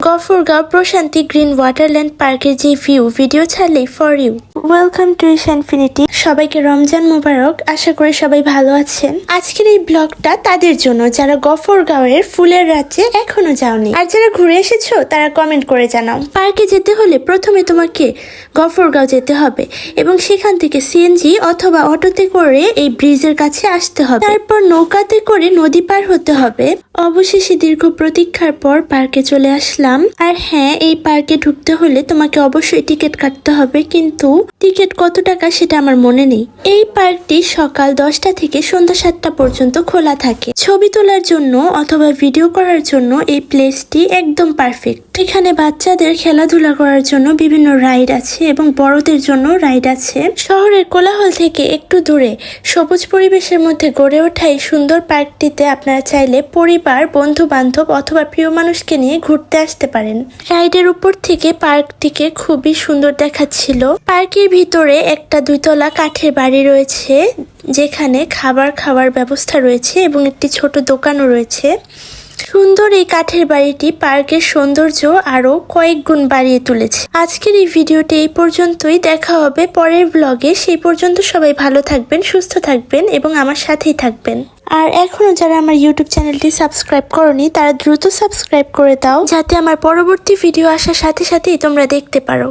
গফরগাঁও প্রশান্তি green waterland পার্কের যে ভিডিও ছাড়লেই for you. Welcome to infinity. সবাইকে রমজান মোবারক। আশা করি সবাই ভালো আছেন। আজকের এই ব্লগটা তাদের জন্য যারা গফরগাঁওয়ের ফুলের রাজ্যে এখনো যাওনি, আর যারা ঘুরে এসেছো তারা কমেন্ট করে জানাও। পার্কে যেতে হলে প্রথমে তোমাকে গফরগাঁও যেতে হবে এবং সেখান থেকে সিএনজি অথবা অটোতে করে এই ব্রিজের কাছে আসতে হবে, তারপর নৌকাতে করে নদী পার হতে হবে। অবশেষে দীর্ঘ প্রতীক্ষার পর পার্কে চলে আসলাম। আর হ্যাঁ, এই পার্কে ঢুকতে হলে তোমাকে অবশ্যই টিকিট কাটতে হবে, কিন্তু টিকিট কত টাকা সেটা আমার মনে নেই। এই পার্কটি সকাল 10টা থেকে সন্ধ্যা 7টা পর্যন্ত খোলা থাকে। ছবি তোলার জন্য অথবা ভিডিও করার জন্য এই প্লেসটি একদম পারফেক্ট। এখানে বাচ্চাদের খেলাধুলা করার জন্য বিভিন্ন রাইড আছে এবং বড়দের জন্য রাইড আছে। শহরের কোলাহল থেকে একটু দূরে সবুজ পরিবেশের মধ্যে গড়ে ওঠা এই সুন্দর পার্কটিতে আপনারা চাইলে পরিবার, বন্ধু বান্ধব অথবা প্রিয় মানুষকে নিয়ে ঘুরতে আসতে পারেন। রাইডের উপর থেকে পার্কটিকে খুবই সুন্দর দেখাচ্ছিল। পার্কের ভিতরে একটা 2তলা কাঠের বাড়ি রয়েছে, যেখানে খাবার খাওয়ার ব্যবস্থা রয়েছে এবং একটি ছোট দোকানও রয়েছে। সুন্দর এই কাঠের বাড়িটি পার্কের সৌন্দর্য আরো কয়েক গুণ বাড়িয়ে তুলেছে। আজকের এই ভিডিওটি এই পর্যন্তই। দেখা হবে পরের ব্লগে। সেই পর্যন্ত সবাই ভালো থাকবেন, সুস্থ থাকবেন এবং আমার সাথেই থাকবেন। আর এখনো যারা আমার ইউটিউব চ্যানেলটি সাবস্ক্রাইব করনি তারা দ্রুত সাবস্ক্রাইব করে দাও, যাতে আমার পরবর্তী ভিডিও আসার সাথে সাথেই তোমরা দেখতে পারো।